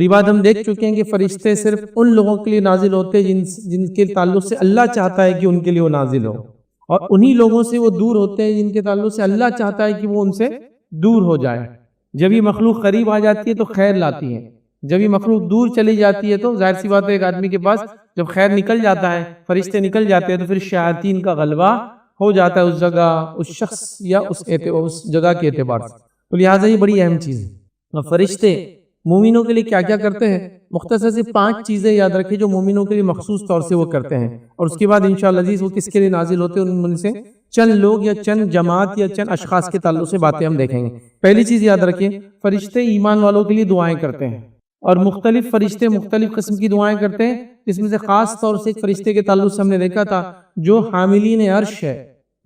یہ بات ہم دیکھ چکے ہیں کہ فرشتے صرف ان لوگوں کے لیے نازل ہوتے ہیں جن کے تعلق سے اللہ چاہتا ہے کہ ان کے لیے وہ نازل ہو، اور انہی لوگوں سے وہ دور ہوتے ہیں جن کے تعلق سے اللہ چاہتا ہے کہ وہ ان سے دور ہو جائے۔ جب یہ مخلوق قریب آ جاتی ہے تو خیر لاتی ہے، جب یہ مخلوق دور چلی جاتی ہے تو ظاہر سی بات ہے ایک آدمی کے پاس جب خیر نکل جاتا ہے، فرشتے نکل جاتے ہیں، تو پھر شیاطین کا غلبہ ہو جاتا ہے اس جگہ، اس شخص یا اس جگہ کے اعتبار سے۔ تو لہٰذا یہ بڑی اہم چیز ہے۔ فرشتے مومنوں کے لیے کیا کیا کرتے ہیں؟ مختصر سے 5 چیزیں یاد رکھیں جو مومنوں کے لیے مخصوص طور سے وہ کرتے ہیں، اور اس کے بعد انشاءاللہ عزیز وہ کس کے لیے نازل ہوتے ہیں ان میں سے چند لوگ یا چند جماعت یا چند اشخاص کے تعلق سے باتیں ہم دیکھیں گے۔ پہلی چیز یاد رکھیں، فرشتے ایمان والوں کے لیے دعائیں کرتے ہیں، اور مختلف فرشتے مختلف قسم کی دعائیں کرتے ہیں، جس میں سے خاص طور سے ایک فرشتے کے تعلق سے ہم نے دیکھا تھا جو حاملین عرش ہے،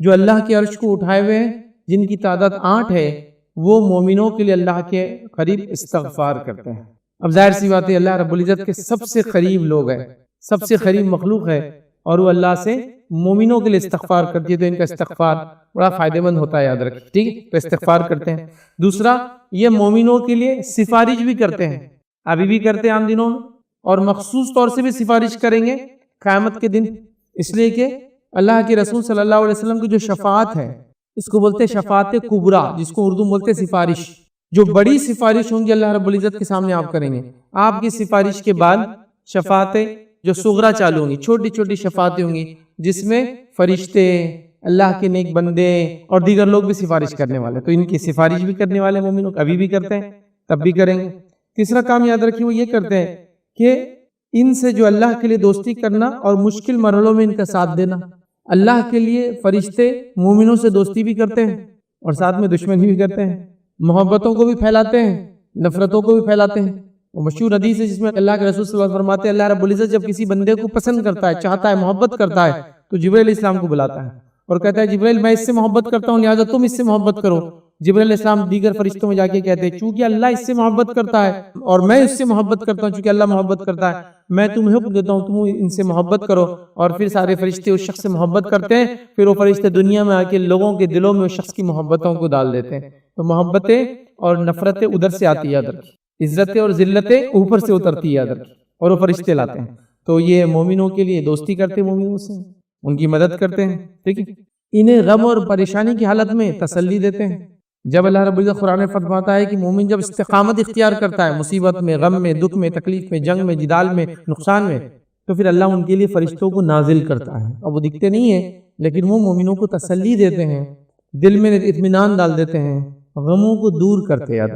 جو اللہ کے عرش کو اٹھائے ہوئے ہیں، جن کی تعداد 8 ہے، وہ مومنوں کے لیے اللہ کے قریب استغفار کرتے ہیں۔ اب ظاہر سی بات ہے اللہ رب العزت کے سب سے قریب لوگ ہیں، سب سے قریب مخلوق ہے، اور وہ اللہ سے مومنوں کے لیے استغفار کرتی ہے، تو ان کا استغفار بڑا فائدہ مند ہوتا ہے، یاد رکھیں، ٹھیک ہے؟ تو استغفار کرتے ہیں۔ دوسرا، یہ مومنوں کے لیے سفارش بھی کرتے ہیں، ابھی بھی کرتے ہیں عام دنوں میں، اور مخصوص طور سے بھی سفارش کریں گے قیامت کے دن، اس لیے کہ اللہ کے رسول صلی اللہ علیہ وسلم کی جو شفاعت ہے، اس کو بولتے ہیں شفاعت کبریٰ، جس کو اردو میں بولتے ہیں سفارش۔ جو بڑی سفارش ہوں گی اللہ رب العزت کے سامنے آپ کریں گے، آپ کی سفارش کے بعد شفاعتیں جو صغریٰ چالو ہوں گی، چھوٹی چھوٹی شفاعتیں ہوں گی، جس میں فرشتے، اللہ کے نیک بندے اور دیگر لوگ بھی سفارش کرنے والے، تو ان کی سفارش بھی کرنے والے مومنوں ابھی بھی کرتے ہیں، تب بھی کریں گے۔ تیسرا کام یاد رکھیں، وہ یہ کرتے ہیں کہ ان سے جو اللہ کے لیے دوستی کرنا اور مشکل مرحلوں میں ان کا ساتھ دینا۔ اللہ کے لیے فرشتے مومنوں سے دوستی بھی کرتے ہیں اور ساتھ میں دشمنی بھی کرتے ہیں، محبتوں کو بھی پھیلاتے ہیں، نفرتوں کو بھی پھیلاتے ہیں۔ وہ مشہور حدیث ہے جس میں اللہ کے رسول صلی اللہ علیہ وسلم فرماتے ہیں اللہ رب العزت جب کسی بندے کو پسند کرتا ہے، چاہتا ہے، محبت کرتا ہے، تو جبرائیل علیہ السلام کو بلاتا ہے اور کہتا ہے جبرائیل میں اس سے محبت کرتا ہوں لہٰذا تم اس سے محبت کرو۔ جبرائیل علیہ السلام دیگر فرشتوں میں جا کے کہتے ہیں چونکہ اللہ اس سے محبت کرتا ہے اور میں اس سے محبت کرتا ہوں، چونکہ اللہ محبت کرتا ہے، میں تمہیں حکم دیتا ہوں تم ان سے محبت کرو، اور پھر سارے فرشتے اس شخص سے محبت کرتے ہیں، پھر وہ فرشتے دنیا میں آ کے لوگوں کے دلوں میں اس شخص کی محبتوں کو ڈال دیتے ہیں۔ تو محبتیں اور نفرتیں ادھر سے آتی ہے، یاد رکھیں، عزتیں اور ذلتیں اوپر سے اترتی ہے، یاد رکھیں، اور وہ فرشتے لاتے ہیں۔ تو یہ مومنوں کے لیے دوستی کرتے ہیں، مومنوں سے ان کی مدد کرتے ہیں، ٹھیک ہے؟ انہیں غم اور پریشانی کی حالت میں تسلی دیتے ہیں۔ جب اللہ رب العزت قرآن میں فرماتا ہے کہ مومن جب استقامت اختیار کرتا ہے مصیبت میں، غم میں، دکھ میں، تکلیف میں، جنگ میں، جدال میں، نقصان میں، تو پھر اللہ ان کے لیے فرشتوں کو نازل کرتا ہے، اور وہ دکھتے نہیں ہیں لیکن وہ مومنوں کو تسلی دیتے ہیں، دل میں اطمینان ڈال دیتے ہیں، غموں کو دور کرتے ہیں۔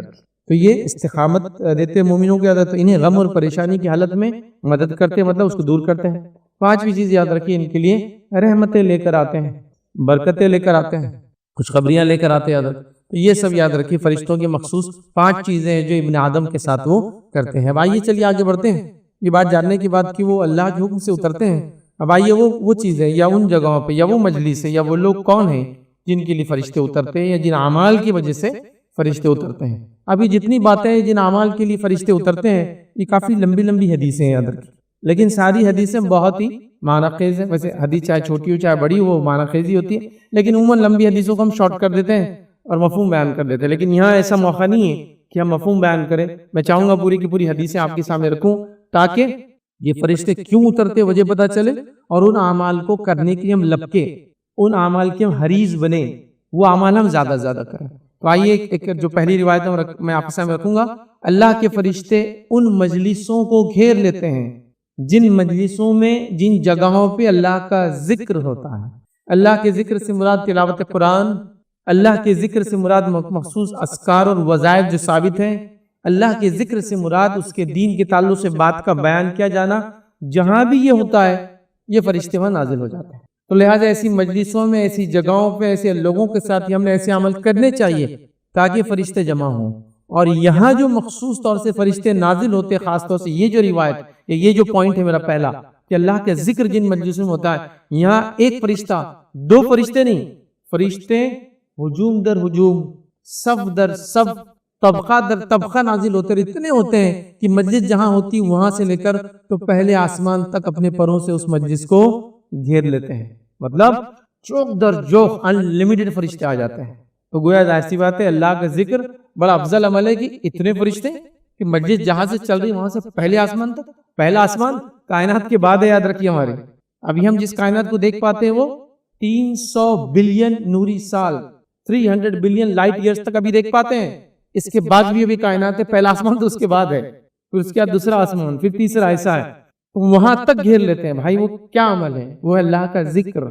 تو یہ استقامت دیتے مومنوں کی عادت، انہیں غم اور پریشانی کی حالت میں مدد کرتے مطلب اس کو دور کرتے ہیں۔ 5ویں چیز یاد رکھیے، ان کے لیے رحمتیں لے کر آتے ہیں، برکتیں لے کر آتے ہیں، خوشخبریاں لے کر آتے ہیں۔ تو یہ سب یاد رکھیے، فرشتوں کے مخصوص 5 چیزیں ہیں جو ابن آدم کے ساتھ وہ کرتے ہیں۔ اب آئیے چلیے آگے بڑھتے ہیں، یہ بات جاننے کے بعد کہ وہ اللہ کے حکم سے اترتے ہیں، اب آئیے وہ چیزیں یا ان جگہوں پہ یا وہ مجلس ہے یا وہ لوگ کون ہیں جن کے لیے فرشتے اترتے ہیں یا جن اعمال کی وجہ سے فرشتے اترتے ہیں۔ ابھی جتنی باتیں ہیں جن اعمال کے لیے فرشتے اترتے ہیں یہ کافی لمبی لمبی حدیثیں ہیں، یاد رکھیں، لیکن ساری حدیثیں بہت ہی معنی خیز ہیں۔ ویسے حدیث چاہے چھوٹی ہو چاہے بڑی ہو وہ معنی خیزی ہوتی ہے، لیکن عموماً لمبی حدیثوں کو ہم شارٹ کر دیتے ہیں اور مفہوم بیان کر دیتے ہیں، لیکن یہاں ایسا موقع نہیں ہے کہ ہم مفہوم بیان کریں۔ میں چاہوں گا پوری کی پوری حدیثیں آپ کے سامنے رکھوں تاکہ یہ فرشتے کیوں اترتے وجہ پتہ چلے، اور ان اعمال کو کرنے کے لیے ہم لپکے، ان اعمال کے ہم حریص بنے، وہ اعمال ہم زیادہ سے زیادہ کریں۔ تو آئیے ایک جو پہلی روایت میں آپ کے سامنے رکھوں گا، اللہ کے فرشتے ان مجلسوں کو گھیر لیتے ہیں جن مجلسوں میں، جن جگہوں پہ اللہ کا ذکر ہوتا ہے۔ اللہ کے ذکر سے مراد تلاوت قرآن، اللہ کے ذکر سے مراد مخصوص اذکار اور وظائف جو ثابت ہیں، اللہ کے ذکر سے مراد اس کے دین کے تعلق سے بات کا بیان کیا جانا، جہاں بھی یہ ہوتا ہے یہ فرشتے وہاں نازل ہو جاتے ہیں۔ تو لہٰذا ایسی مجلسوں میں، ایسی جگہوں پہ، ایسے لوگوں کے ساتھ ہم نے ایسے عمل کرنے چاہیے تاکہ فرشتے جمع ہوں، اور یہاں جو مخصوص طور سے فرشتے نازل ہوتے ہیں، خاص طور سے یہ جو روایت، یہ جو پوائنٹ ہے میرا پہلا کہ اللہ کا ذکر جن مجلسوں میں ہوتا ہے، یہاں ایک فرشتہ، 2 فرشتے نہیں، فرشتے ہجوم در ہجوم، صف در صف، طبقہ در طبقہ نازل ہوتے ہیں، اتنے ہوتے ہیں کہ مجلس جہاں ہوتی وہاں سے لے کر تو پہلے آسمان تک اپنے پروں سے اس مجلس کو گھیر لیتے ہیں، مطلب چوک در جوک انلیمیٹڈ فرشتے آ جاتے ہیں۔ تو گویا ظاہر سی بات ہے اللہ کا ذکر بڑا افضل عمل ہے کہ اتنے فرشتے کہ مسجد جہاں سے چل رہی وہاں سے پہلے آسمان تک. پہلا آسمان کائنات کے بعد ہے، یاد رکھیے ہمارے. ابھی ہم جس کائنات کو دیکھ پاتے ہیں وہ 300 بلین نوری سال 300 بلین لائٹ ایئرز تک ابھی دیکھ پاتے ہیں. اس کے بعد بھی ابھی کائنات ہے. پہلا آسمان تو اس کے بعد ہے، پھر اس کے بعد دوسرا آسمان، پھر تیسرا، ایسا ہے. وہاں تک گھیر لیتے ہیں. بھائی وہ کیا عمل ہے؟ وہ ہے اللہ کا ذکر،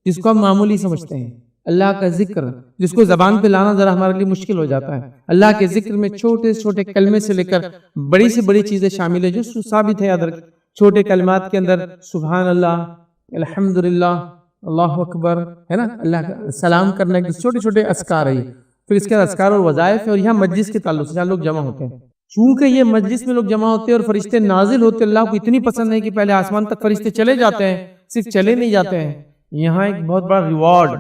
جس کو ہم معمولی سمجھتے ہیں. اللہ کا ذکر جس کو زبان پہ لانا ذرا ہمارے لیے مشکل ہو جاتا ہے. اللہ کے ذکر میں چھوٹے چھوٹے کلمے سے لے کر بڑی سے بڑی چیزیں شامل ہیں جو ثابت ہے. یاد رکھ، چھوٹے کلمات کے اندر سبحان اللہ، الحمدللہ، اللہ اکبر ہے نا، اللہ کا سلام کرنا، چھوٹے چھوٹے اذکار ہے. پھر اس کے اذکار اور وظائف ہے. اور یہاں مجلس کے تعلق سے جہاں لوگ جمع ہوتے ہیں، چونکہ یہ مجلس میں لوگ جمع ہوتے ہیں اور فرشتے نازل ہوتے، اللہ کو اتنی پسند ہے کہ پہلے آسمان تک فرشتے چلے جاتے ہیں. صرف چلے نہیں جاتے ہیں، یہاں ایک بہت بڑا ریوارڈ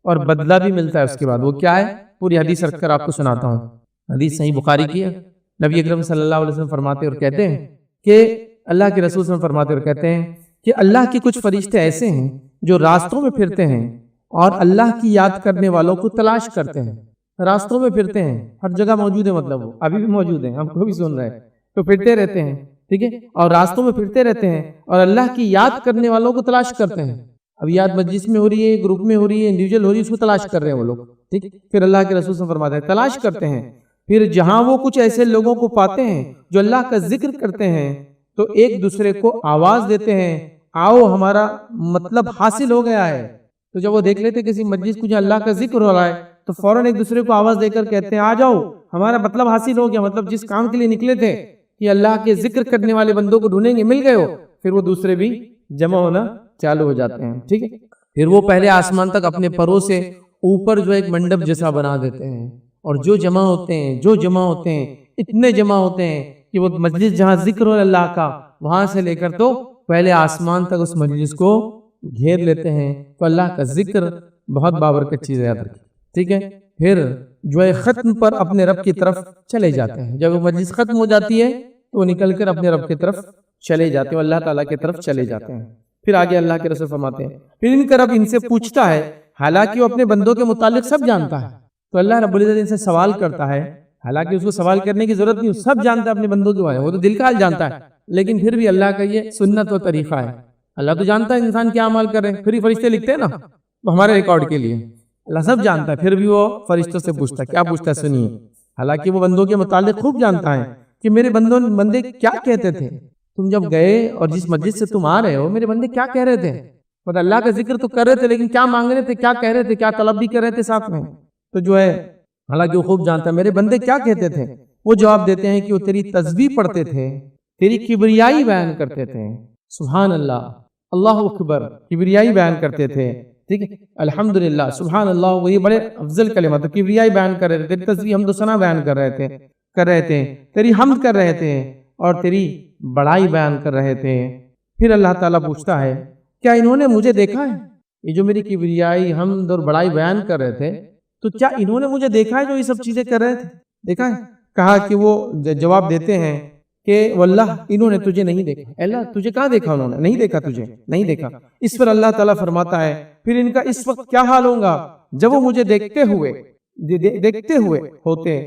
اور بدلہ بھی ملتا ہے اس کے بعد. وہ کیا ہے؟ پوری حدیث رکھ کر آپ کو سناتا ہوں. حدیث صحیح بخاری کی ہے. نبی اکرم صلی اللہ علیہ وسلم فرماتے اور کہتے ہیں کہ اللہ کے رسول صلی اللہ علیہ وسلم فرماتے اور کہتے ہیں کہ اللہ کے کچھ فرشتے ایسے ہیں جو راستوں میں پھرتے ہیں اور اللہ کی یاد کرنے والوں کو تلاش کرتے ہیں. راستوں میں پھرتے ہیں، ہر جگہ موجود ہے، مطلب وہ ابھی بھی موجود ہیں، ہم کو بھی سن رہے ہیں، تو پھرتے رہتے ہیں. ٹھیک ہے، اور راستوں میں پھرتے رہتے ہیں اور اللہ کی یاد کرنے والوں کو تلاش کرتے ہیں. اب یاد مجلس میں ہو رہی ہے، گروپ میں ہو رہی ہے، انڈیویجول ہو رہی ہے، اس کو تلاش کر رہے ہیں وہ لوگ. ٹھیک، پھر اللہ کے رسول صلی اللہ علیہ وسلم فرماتے ہیں تلاش کرتے ہیں. پھر جہاں وہ کچھ ایسے لوگوں کو پاتے ہیں جو اللہ کا ذکر کرتے ہیں تو ایک دوسرے کو آواز دیتے ہیں، آؤ ہمارا مطلب حاصل ہو گیا ہے. تو جب وہ دیکھ لیتے کسی مجلس کو جہاں اللہ کا ذکر ہو رہا ہے تو فوراً ایک دوسرے کو آواز دے کر کہتے ہیں آ جاؤ ہمارا مطلب حاصل ہو گیا. مطلب جس کام کے لیے نکلے تھے کہ اللہ کے ذکر کرنے والے بندوں کو ڈھونڈیں گے، مل گئے ہو، پھر وہ دوسرے بھی جمع ہونا چالو ہو جاتے ہیں. ٹھیک ہے، پھر وہ پہلے آسمان تک اپنے پروں سے اوپر جو ایک منڈپ جیسا بنا دیتے ہیں اور جو جمع ہوتے ہیں اتنے جمع ہوتے ہیں کہ وہ مجلس جہاں ذکر ہو اللہ کا وہاں سے لے کر تو پہلے آسمان تک اس مجلس کو گھیر لیتے ہیں. تو اللہ کا ذکر بہت بابرکت چیز ہے، یاد رکھیں. ٹھیک ہے، پھر جو ہے ختم پر اپنے رب کی طرف چلے جاتے ہیں. جب وہ مجلس ختم ہو جاتی ہے تو وہ نکل کر اپنے رب کی طرف چلے جاتے ہیں، اللہ تعالیٰ کی طرف چلے جاتے ہیں. پھر آگے اللہ کے رسول فرماتے ہیں پھر ان کا رب ان سے پوچھتا ہے، حالانکہ وہ اپنے بندوں کے متعلق سب جانتا ہے. تو اللہ رب العزت ان سے سوال کرتا ہے، حالانکہ اس کو سوال کرنے کی ضرورت نہیں، سب جانتا ہے اپنے بندوں کے بارے میں، وہ تو دل کا حال جانتا ہے. لیکن پھر بھی اللہ کا یہ سنت و طریقہ ہے. اللہ تو جانتا ہے انسان کیا عمل کر رہے ہیں، پھر ہی فرشتے لکھتے ہیں نا ہمارے ریکارڈ کے لیے. اللہ سب جانتا ہے، پھر بھی وہ فرشتوں سے پوچھتا ہے. کیا پوچھتا ہے سنیے. حالانکہ وہ بندوں کے متعلق خوب جانتا ہے کہ میرے بندے کیا کہتے تھے، تم جب گئے اور جس مسجد سے تم آ رہے ہو میرے بندے کیا کہہ رہے تھے. مطلب اللہ کا ذکر تو کر رہے تھے لیکن کیا مانگ رہے تھے، کیا کہہ رہے تھے، کیا طلب بھی کر رہے تھے ساتھ میں. تو جو ہے حالانکہ وہ خوب جانتا ہے میرے بندے کیا کہتے تھے. وہ جواب دیتے ہیں کہ وہ تیری تسبیح پڑھتے تھے، تیری کبریائی بیان کرتے تھے. سبحان اللہ، اللہ اکبر، کبریائی بیان کرتے تھے. ٹھیک ہے، الحمدللہ، سبحان اللہ، وہی بڑے افضل کلمات، تو کبریائی بیان کر رہے تھے، تیری تسبیح حمد و ثنا بیان کر رہے تھے، تیری حمد کر رہے تھے اور تیری بڑائی بیان کر رہے تھے. پھر اللہ تعالیٰ پوچھتا ہے کیا انہوں نے مجھے دیکھا ہے؟ یہ جو میری کبریائی حمد اور بڑائی بیان کر رہے تھے تو کیا انہوں نے مجھے دیکھا ہے جو یہ سب چیزیں کر رہے تھے؟ دیکھا ہے؟ کہا کہ وہ جواب دیتے ہیں کہ واللہ انہوں نے تجھے نہیں دیکھا. اللہ تجھے کہاں دیکھا، انہوں نے نہیں دیکھا، تجھے نہیں دیکھا. اس پر اللہ تعالیٰ فرماتا ہے پھر ان کا اس وقت کیا حال ہوگا جب وہ مجھے دیکھتے ہوئے ہوتے.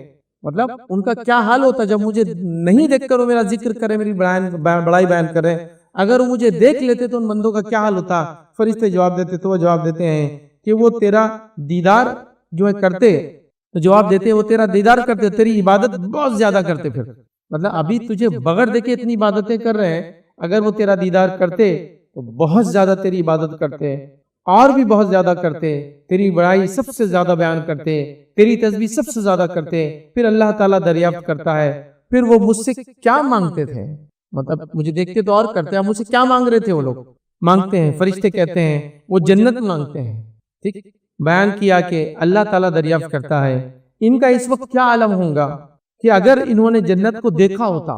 مطلب ان کا کیا حال ہوتا جب مجھے نہیں دیکھ کر وہ میرا ذکر کرے، میری بڑائی بیان کرے. اگر وہ مجھے دیکھ لیتے تو ان بندوں کا کیا حال ہوتا. فرشتے جواب دیتے تو وہ جواب دیتے ہیں کہ وہ تیرا دیدار جو ہے کرتے، تو جواب دیتے وہ تیرا دیدار کرتے، تیری عبادت بہت زیادہ کرتے. پھر مطلب ابھی تجھے بغیر دیکھے اتنی عبادتیں کر رہے ہیں، اگر وہ تیرا دیدار کرتے تو بہت زیادہ تیری عبادت کرتے اور بھی بہت زیادہ کرتے، تیری بڑائی سب سے زیادہ بیان کرتے، تیری تسبیح سب سے زیادہ کرتے. پھر اللہ تعالیٰ دریافت کرتا ہے پھر وہ مجھ سے کیا مانگتے تھے. مطلب مجھے دیکھتے تو اور کرتے، اب مجھ سے کیا مانگ رہے تھے. وہ لوگ مانگتے ہیں، فرشتے کہتے ہیں وہ جنت مانگتے ہیں. ٹھیک، بیان کیا کہ اللہ تعالیٰ دریافت کرتا ہے ان کا اس وقت کیا عالم ہوگا کہ اگر انہوں نے جنت کو دیکھا ہوتا.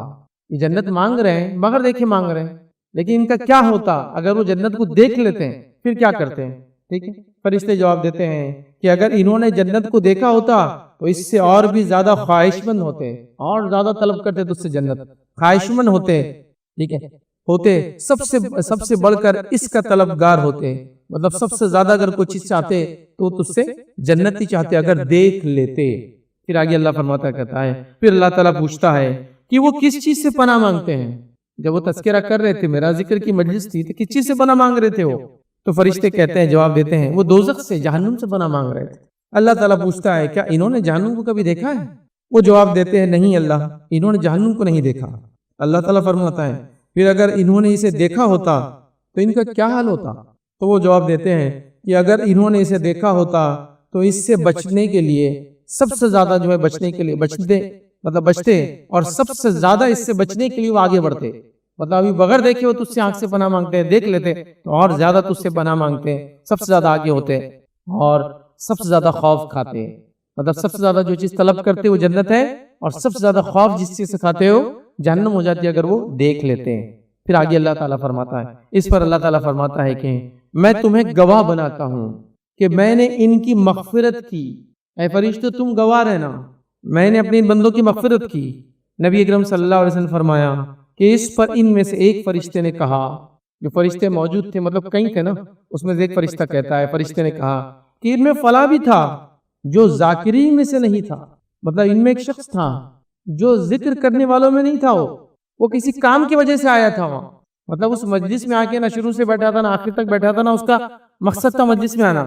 یہ جنت مانگ رہے ہیں، بغیر دیکھے مانگ رہے ہیں، لیکن ان کا کیا ہوتا اگر وہ جنت کو دیکھ لیتے ہیں، پھر کیا کرتے ہیں. ٹھیک ہے، فرشتے جواب دیتے ہیں کہ اگر انہوں نے جنت کو دیکھا ہوتا تو اس سے اور بھی زیادہ خواہشمند ہوتے اور زیادہ طلب کرتے تو اس سے جنت خواہشمند ہوتے. ٹھیک ہے، ہوتے سب سے بڑھ کر اس کا طلبگار ہوتے. مطلب سب سے زیادہ اگر کوئی چیز چاہتے تو تجھ سے جنت ہی چاہتے اگر دیکھ لیتے. پھر آگے اللہ فرماتا کہتا ہے پھر اللہ تعالیٰ پوچھتا ہے کہ وہ کس چیز سے پناہ مانگتے ہیں. جب وہ تذکرہ کر رہے تھے، میرا ذکر کی مجلس تھی، تو کس چیز سے پناہ مانگ رہے تھے وہ؟ تو فرشتے کہتے ہیں، جواب دیتے ہیں، وہ دوزخ سے، جہنم سے پناہ مانگ رہے تھے. اللہ تعالیٰ پوچھتا ہے کیا انہوں نے جہنم کو کبھی دیکھا ہے؟ وہ جواب دیتے ہیں نہیں اللہ، انہوں نے جہنم کو نہیں دیکھا. اللہ تعالیٰ فرماتا ہے پھر اگر انہوں نے اسے دیکھا ہوتا تو ان کا کیا حال ہوتا؟ تو وہ جواب دیتے ہیں کہ اگر انہوں نے اسے دیکھا ہوتا تو اس سے بچنے کے لیے سب سے زیادہ جو ہے بچنے کے لیے بچتے اور سب سے زیادہ اس سے بچنے کے لیے وہ آگے بڑھتے. مطلب ابھی بغیر دیکھے وہ تجھ سے آنکھ سے پناہ مانگتے ہیں، دیکھ لیتے تو اور زیادہ تجھ سے پناہ مانگتے ہیں، سب سے زیادہ آگے ہوتے اور سب سے زیادہ خوف کھاتے. مطلب سب سے زیادہ جو چیز طلب کرتے وہ جنت ہے، اور سب سے زیادہ خوف جس چیز سے کھاتے ہو جہنم ہو جاتی ہے اگر وہ دیکھ لیتے ہیں. پھر آگے اللہ تعالیٰ فرماتا ہے، اس پر اللہ تعالیٰ فرماتا ہے کہ میں تمہیں گواہ بناتا ہوں کہ میں نے ان کی مغفرت کی. اے فرشتوں تم گواہ رہنا، میں نے اپنے بندوں کی مغفرت کی. نبی اکرم صلی اللہ علیہ وسلم فرمایا کہ اس پر ان میں سے ایک فرشتے نے کہا، جو فرشتے موجود تھے مطلب کئی تھے نا، اس میں سے ایک فرشتہ کہتا ہے، فرشتے نے کہا کہ ان میں فلاں بھی تھا جو ذاکرین میں سے نہیں تھا. مطلب ان میں ایک شخص تھا جو ذکر کرنے والوں میں نہیں تھا، وہ کسی کام کی وجہ سے آیا تھا وہاں. مطلب اس مجلس میں آ کے نہ شروع سے بیٹھا تھا نہ آخر تک بیٹھا تھا، نہ اس کا مقصد تھا مجلس میں آنا،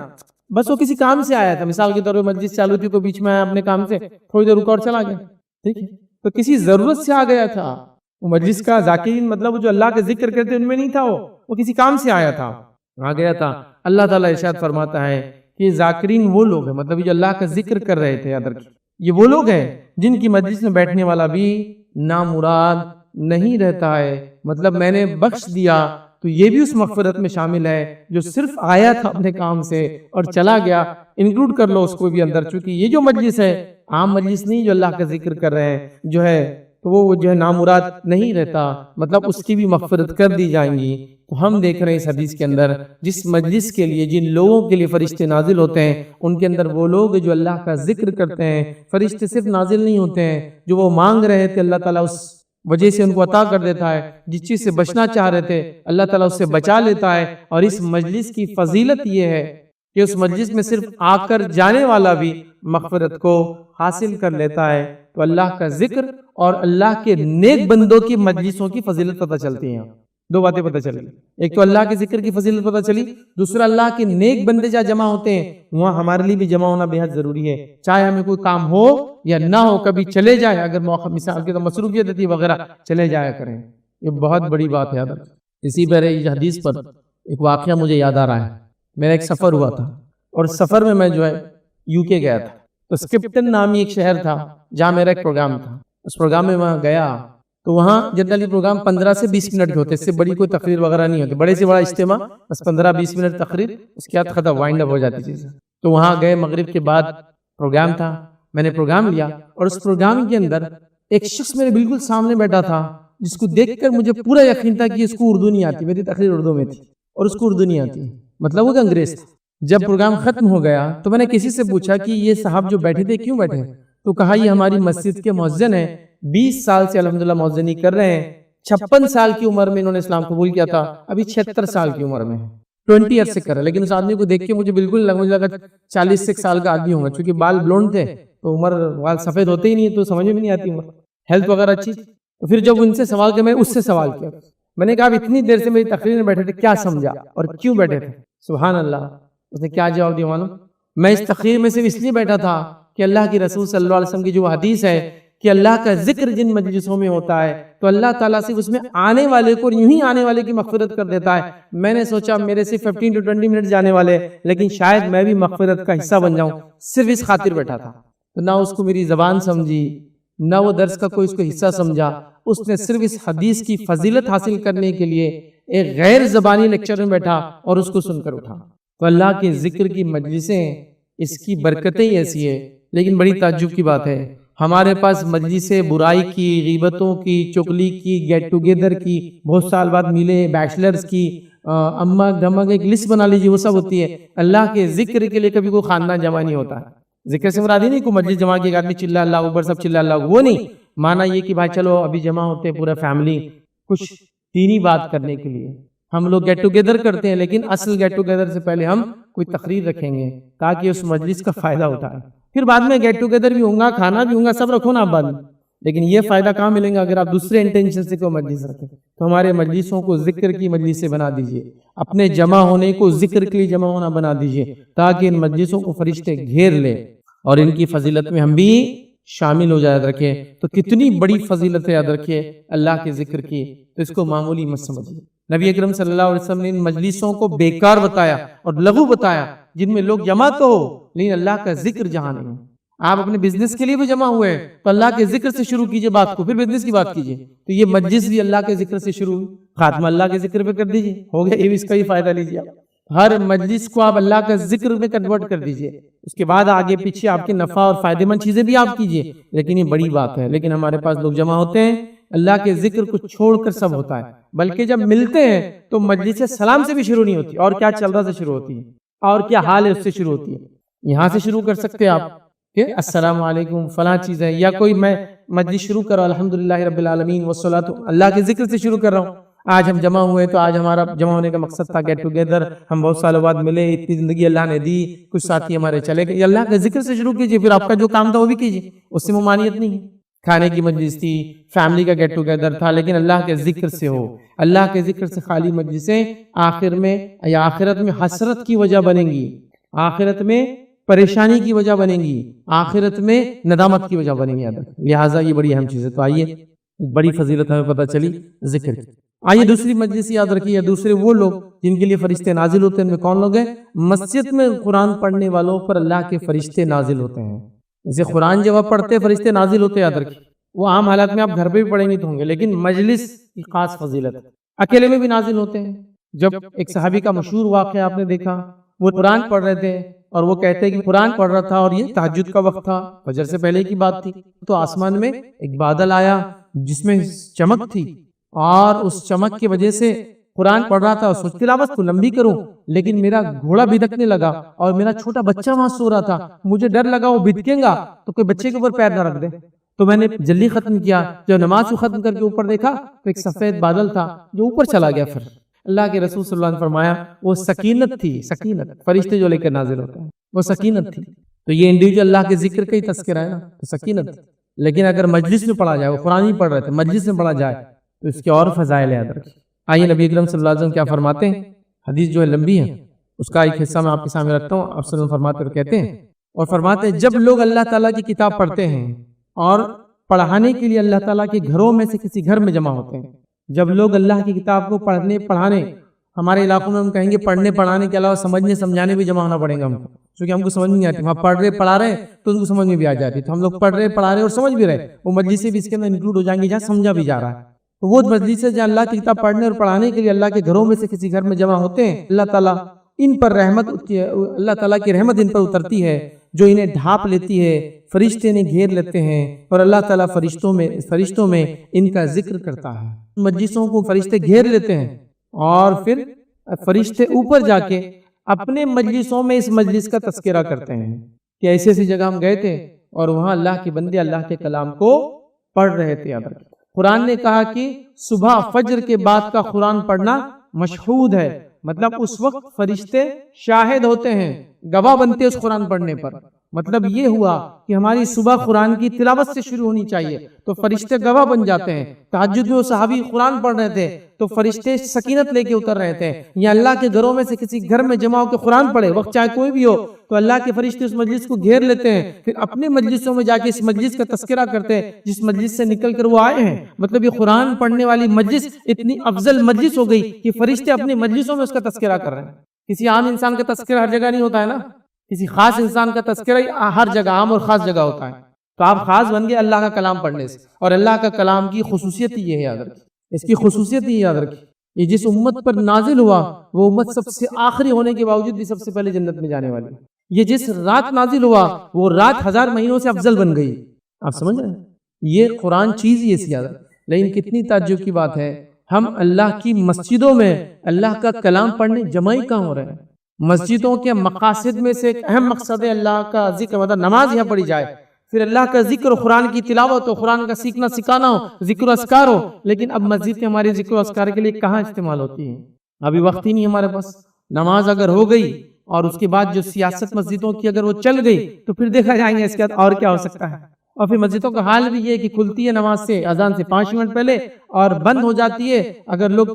بس وہ کسی کام سے آیا تھا. مثال کے طور پر مجلس چالو تھی تو بیچ میں آیا اپنے کام سے، تھوڑی دیر رکا اور چلا گیا. ٹھیک ہے، تو کسی ضرورت سے آ گیا تھا. وہ مجلس کا ذاکرین مطلب جو اللہ کا ذکر کرتے ان میں نہیں تھا، وہ کسی کام سے آیا تھا، آ گیا تھا. اللہ تعالیٰ ارشاد فرماتا ہے کہ ذاکرین وہ لوگ ہیں، مطلب جو اللہ کا ذکر کر رہے تھے، یاد رکھیے یہ وہ لوگ ہیں جن کی مجلس میں بیٹھنے والا بھی نامراد نہیں رہتا ہے. مطلب میں نے بخش دیا تو یہ بھی اس مغفرت میں شامل ہے جو صرف آیا تھا اپنے کام سے اور چلا گیا، انکلوڈ کر لو اس کو بھی اندر. چونکہ یہ جو مجلس ہے عام مجلس نہیں، جو اللہ کا ذکر کر رہے ہیں جو ہے تو وہ جو ہے نامراد نہیں رہتا، مطلب اس کی بھی مغفرت کر دی جائیں گی. تو ہم دیکھ رہے ہیں اس حدیث کے اندر جس مجلس کے لیے جن لوگوں کے لیے فرشتے نازل ہوتے ہیں ان کے اندر وہ لوگ جو اللہ کا ذکر کرتے ہیں. فرشتے صرف نازل نہیں ہوتے ہیں، جو وہ مانگ رہے تھے اللہ تعالیٰ اس وجہ سے ان کو عطا کر دیتا ہے. جس چیز سے بچنا چاہ رہے تھے اللہ تعالیٰ اس سے بچا لیتا ہے. اور اس مجلس کی فضیلت یہ ہے کہ اس مجلس میں صرف آ کر جانے والا بھی مغفرت کو حاصل کر لیتا ہے. تو اللہ کا ذکر اور اللہ کے نیک بندوں کی مجلسوں کی فضیلت پتہ چلتی ہیں. دو باتیں پتہ چلی، ایک تو اللہ کے ذکر کی فضیلت پتہ چلی، دوسرا اللہ کے نیک بندے جہاں جمع ہوتے ہیں وہاں ہمارے لیے بھی جمع ہونا بے حد ضروری ہے. چاہے ہمیں کوئی کام ہو یا نہ ہو، کبھی چلے جائے، اگر موقع مثال کے تو مصروفیت ہوتی وغیرہ چلے جایا کریں. یہ بہت بڑی بات ہے. اسی پر حدیث پر ایک واقعہ مجھے یاد آ رہا ہے. میرا ایک سفر ہوا تھا اور سفر میں جو ہے یو کے گیا تھا. تو اسکپٹن نامی ایک شہر تھا جہاں میرا ایک پروگرام تھا. اس پروگرام میں وہاں گیا تو وہاں جنرلی پروگرام 15 سے 20 منٹ کے ہوتے، اس سے بڑی کوئی تقریر وغیرہ نہیں ہوتی. بڑے سے بڑا اجتماع بس 15-20 منٹ تقریر، اس کے بعد ختم، وائنڈ اپ ہو جاتی چیز. تو وہاں گئے، مغرب کے بعد پروگرام تھا، میں نے پروگرام لیا اور اس پروگرام کے اندر ایک شخص میرے بالکل سامنے بیٹھا تھا جس کو دیکھ کر مجھے پورا یقین تھا کہ اس کو اردو نہیں آتی. میری تقریر اردو میں تھی اور اس کو اردو نہیں آتی، مطلب وہ انگریز تھا. جب پروگرام ختم ہو گیا تو میں نے کسی سے پوچھا کہ یہ صاحب جو بیٹھے تھے کیوں بیٹھے؟ تو کہا یہ ہماری مسجد کے مؤذن ہیں، 20 سال سے الحمدللہ مؤذنی کر رہے ہیں. 56 سال کی عمر میں انہوں نے اسلام قبول کیا تھا، ابھی 76 سال کی عمر میں 20 ایئر سے کر رہے. لیکن اس آدمی کو دیکھ کے مجھے بالکل لگا 40 سال کا آدمی ہوں گا، چونکہ بال بلونڈ تھے تو عمر بال سفید ہوتے ہی نہیں تو سمجھ میں نہیں آتی عمر. ہیلتھ وغیرہ اچھی تھی. تو پھر جب ان سے سوال کیا، میں اس سے سوال کیا، میں نے کہا اب اتنی دیر سے میری تقریر میں بیٹھے تھے، کیا سمجھا اور کیوں بیٹھے تھے؟ سبحان اللہ. اس نے کیا جواب دیا معلوم؟ میں اس تقریر میں صرف اس لیے بیٹھا تھا کہ اللہ کی رسول صلی اللہ علیہ وسلم کی جو حدیث ہے کہ اللہ کا ذکر جن مجلسوں میں ہوتا ہے تو اللہ تعالیٰ صرف اس میں آنے والے کو یوں ہی آنے والے کی مغفرت کر دیتا ہے. میں نے سوچا میرے صرف 15 to 20 منٹ جانے والے، لیکن شاید میں بھی مغفرت کا حصہ بن جاؤں. صرف اس خاطر بیٹھا تھا. تو نہ اس کو میری زبان سمجھی، نہ وہ درس کا کوئی اس کو حصہ سمجھا. اس نے صرف اس حدیث کی فضیلت حاصل کرنے کے لیے ایک غیر زبانی لیکچر میں بیٹھا اور اس کو سن کر اٹھا. تو اللہ کے ذکر کی مجلسیں، اس کی برکتیں ایسی ہے. لیکن بڑی تعجب کی بات ہے، ہمارے پاس مجلسیں برائی کی، غیبتوں کی، چغلی کی، گیٹ ٹوگیدر کی، بہت سال بعد ملے، بیچلرز کی، اما ڈھما کی ایک لسٹ بنا لیجیے، وہ سب ہوتی ہے. اللہ کے ذکر کے لیے کبھی کوئی خاندان جمع نہیں ہوتا. ذکر سے مراد ہی نہیں کوئی مجلس جمع کی ایک آدمی چلا اللہ اکبر سب چلا اللہ، وہ نہیں. مانا یہ کہ بھائی چلو ابھی جمع ہوتے ہیں پورا فیملی کچھ دینی بات کرنے کے لیے. ہم لوگ گیٹ ٹوگیدر کرتے ہیں، لیکن اصل گیٹ ٹوگیدر سے پہلے ہم کوئی تقریر رکھیں گے تاکہ اس مجلس کا فائدہ اٹھائے. پھر بعد میں گیٹ ٹوگیدر بھی ہوں گا، کھانا بھی ہوں گا، سب رکھو نا بعد میں. لیکن یہ فائدہ کہاں ملیں گا اگر آپ دوسرے انٹینشن سے کوئی مجلس رکھیں. تو ہمارے مجلسوں کو ذکر کی مجلس سے بنا دیجئے، اپنے جمع ہونے کو ذکر کے لیے جمع ہونا بنا دیجئے، تاکہ ان مجلسوں کو فرشتے گھیر لیں اور ان کی فضیلت میں ہم بھی شامل ہو جائے. یاد رکھیں تو کتنی بڑی فضیلت ہے، یاد رکھیں اللہ کے ذکر کی، تو اس کو معمولی مت سمجھیے. نبی اکرم صلی اللہ علیہ وسلم نے ان مجلسوں کو بیکار بتایا اور لغو بتایا جن میں لوگ جمع تو ہو لیکن اللہ کا ذکر جہاں نہیں. آپ اپنے بزنس کے لیے بھی جمع ہوئے تو اللہ کے ذکر سے شروع کیجئے بات کو، پھر بزنس کی بات کیجئے. تو یہ مجلس بھی اللہ کے ذکر سے شروع، خاتمہ اللہ کے ذکر پہ کر دیجئے، ہو گیا. یہ بھی اس کا ہی فائدہ لیجئے. آپ ہر مجلس کو آپ اللہ کا ذکر میں کنورٹ کر دیجئے، اس کے بعد آگے پیچھے آپ کے نفع اور فائدہ مند چیزیں بھی آپ کیجئے. لیکن یہ بڑی بات ہے. لیکن ہمارے پاس لوگ جمع ہوتے ہیں، اللہ کے ذکر کو چھوڑ کر سب ہوتا ہے، بلکہ جب ملتے ہیں تو مجلس سلام سے بھی شروع نہیں ہوتی، اور کیا چل رہا سے شروع ہوتی ہے، اور کیا حال ہے اس سے شروع ہوتی ہے. یہاں سے شروع کر سکتے ہیں آپ کہ السلام علیکم فلاں چیز ہے، یا کوئی میں مجلس شروع کر رہا ہوں الحمدللہ رب العالمین والصلاۃ، اللہ کے ذکر سے شروع کر رہا ہوں. آج ہم جمع ہوئے تو آج ہمارا جمع ہونے کا مقصد تھا گیٹ ٹوگیدر، ہم بہت سالوں بعد ملے، اتنی زندگی اللہ نے دی، کچھ ساتھی ہمارے چلے گئے. اللہ کے ذکر سے شروع کیجئے، پھر آپ کا جو کام تھا وہ بھی کیجئے، اس سے ممانعت نہیں ہے. کھانے کی مجلس تھی، فیملی کا گیٹ ٹوگیدر تھا، لیکن اللہ کے ذکر سے ہو. اللہ کے ذکر سے خالی مجلسیں آخر میں یا آخرت میں حسرت کی وجہ بنیں گی، آخرت میں پریشانی کی وجہ بنیں گی، آخرت میں ندامت کی وجہ بنیں گی. لہٰذا یہ بڑی اہم چیز ہے. تو آئیے، بڑی فضیلت ہمیں پتہ چلی ذکر کی. آئیے دوسری مجلس یاد رکھیے، دوسرے وہ لوگ جن کے لیے فرشتے نازل ہوتے ہیں. ان میں کون لوگ ہیں؟ مسجد میں قرآن پڑھنے والوں پر اللہ کے فرشتے نازل ہوتے ہیں. جیسے قرآن جب آپ پڑھتے فرشتے نازل ہوتے، یاد رکھیے. وہ عام حالات میں آپ گھر پہ بھی پڑھیں گے تو ہوں گے، لیکن مجلس کی خاص فضیلت. اکیلے میں بھی نازل ہوتے ہیں. جب ایک صحابی کا مشہور واقعہ آپ نے دیکھا، وہ قرآن پڑھ رہے تھے اور وہ کہتے ہیں کہ قرآن پڑھ رہا تھا اور یہ تہجد کا وقت تھا، فجر سے پہلے کی بات تھی. تو آسمان میں ایک بادل آیا جس میں چمک تھی، اور اس چمک کی وجہ سے قرآن پڑھ رہا تھا اور سوچ تلاوت تو لمبی کروں، لیکن میرا گھوڑا بھدکنے لگا اور میرا چھوٹا بچہ وہاں سو رہا تھا. مجھے ڈر لگا وہ بھدکیں گا تو کوئی بچے کے اوپر پیر نہ رکھ دے. تو میں نے جلدی ختم کیا. جب نماز کو ختم کر کے اوپر دیکھا تو ایک سفید بادل تھا جو اوپر چلا گیا. پھر اللہ کے رسول صلی اللہ علیہ وسلم نے فرمایا وہ سکینت تھی. سکینت فرشتے جو لے کر نازل ہوتے ہیں وہ سکینت تھی. تو یہ انڈیویجول اللہ کے ذکر کا ہی تذکرہ ہے نا، تو سکینت. لیکن اگر مجلس میں پڑھا جائے، وہ قرآن ہی پڑھ رہے تھے، مجلس میں پڑھا جائے تو اس کے اور فضائل یاد رکھیں. آئیے نبی اکرم صلی اللہ علیہ وسلم کیا فرماتے ہیں. حدیث جو ہے لمبی ہے، اس کا ایک حصہ میں آپ کے سامنے رکھتا ہوں. آپ صلی اللہ علیہ وسلم فرماتے ہیں، کہتے ہیں اور فرماتے ہیں جب لوگ اللہ تعالیٰ کی کتاب پڑھتے ہیں اور پڑھانے کے لیے اللہ تعالیٰ کے گھروں میں سے کسی گھر میں جمع ہوتے ہیں، جب لوگ اللہ کی کتاب کو پڑھنے پڑھانے، ہمارے علاقوں میں ہم کہیں گے پڑھنے پڑھانے کے علاوہ سمجھنے سمجھانے بھی جمع ہونا پڑے گا ہم کو، کیونکہ ہم کو سمجھ نہیں آتی. وہاں پڑھ رہے پڑھا رہے تو ان کو سمجھ میں بھی آ جاتی. تو ہم لوگ پڑھ رہے پڑھا رہے اور سمجھ بھی رہے، وہ مجلسیں بھی اس کے اندر انکلوڈ ہو جائیں گی جہاں سمجھا بھی جا رہا ہے. تو وہ مجلسیں جہاں اللہ کی کتاب پڑھنے اور پڑھانے کے لیے اللہ کے گھروں میں سے کسی گھر میں جمع ہوتے ہیں، اللہ تعالیٰ ان پر رحمت، اللہ تعالیٰ کی رحمت ان پر اترتی ہے جو انہیں ڈھانپ لیتی ہے، فرشتے انہیں گھیر لیتے ہیں اور اللہ تعالیٰ فرشتوں میں ان کا ذکر کرتا ہے. مجلسوں کو فرشتے گھیر لیتے ہیں اور پھر فرشتے اوپر جا کے اپنے مجلسوں میں اس مجلس کا تذکرہ کرتے ہیں کہ ایسی ایسی جگہ ہم گئے تھے اور وہاں اللہ کے بندے اللہ کے کلام کو پڑھ رہے تھے. قرآن نے کہا کہ صبح فجر کے بعد کا قرآن پڑھنا مشہود ہے، مطلب اس وقت فرشتے شاہد ہوتے ہیں، گواہ بنتے اس قرآن پڑھنے پر. مطلب یہ ہوا کہ ہماری صبح قرآن کی تلاوت سے شروع ہونی چاہیے تو فرشتے گواہ بن جاتے ہیں. تہجد میں وہ صحابی قرآن پڑھ رہے تھے تو فرشتے سکینت لے کے اتر رہے تھے. یا اللہ کے گھروں میں سے کسی گھر میں جمع ہو کے قرآن پڑھے، وقت چاہے کوئی بھی ہو، تو اللہ کے فرشتے اس مجلس کو گھیر لیتے ہیں، پھر اپنے مجلسوں میں جا کے اس مجلس کا تذکرہ کرتے ہیں جس مجلس سے نکل کر وہ آئے ہیں. مطلب یہ قرآن پڑھنے والی مجلس اتنی افضل مجلس ہو گئی کہ فرشتے اپنے مجلسوں میں اس کا تذکرہ کر رہے ہیں. کسی عام انسان کا تذکرہ ہر جگہ نہیں ہوتا ہے نا، کسی خاص انسان کا تذکرہ ہر جگہ عام اور خاص جگہ ہوتا ہے. تو آپ خاص بن گئے اللہ کا کلام پڑھنے سے. اور اللہ کا کلام کی خصوصیت ہی یہ ہے، یاد رکھیں اس کی خصوصیت ہی یاد رکھیں. یہ جس امت پر نازل ہوا وہ امت سب سے آخری ہونے کے باوجود بھی سب سے پہلے جنت میں جانے والی. یہ جس رات نازل ہوا وہ رات 1000 مہینوں سے افضل بن گئی. آپ سمجھ رہے ہیں؟ یہ قرآن چیز ہی ایسی. لیکن کتنی تعجب کی بات ہے، ہم اللہ کی مسجدوں میں اللہ کا کلام پڑھنے جمع ہی کہاں ہو رہے ہیں. مسجدوں کے مقاصد میں سے ایک اہم مقصد ہے اللہ کا ذکر، مطلب نماز یہاں پڑھی جائے، پھر اللہ کا ذکر، قرآن کی تلاوت ہو، قرآن کا سیکھنا سکھانا ہو، ذکر و اذکار ہو. لیکن اب مسجد میں ہماری ذکر و اذکار کے لیے کہاں استعمال ہوتی ہے؟ ابھی وقت ہی نہیں ہمارے پاس. نماز اگر ہو گئی اور اس کے بعد جو سیاست مسجدوں کی اگر وہ چل گئی تو پھر دیکھا جائیں گے اس کے بعد اور کیا ہو سکتا ہے. اور پھر مسجدوں کا حال بھی یہ کہ کھلتی ہے نماز سے اذان سے 5 منٹ پہلے اور بند ہو جاتی ہے. اگر لوگ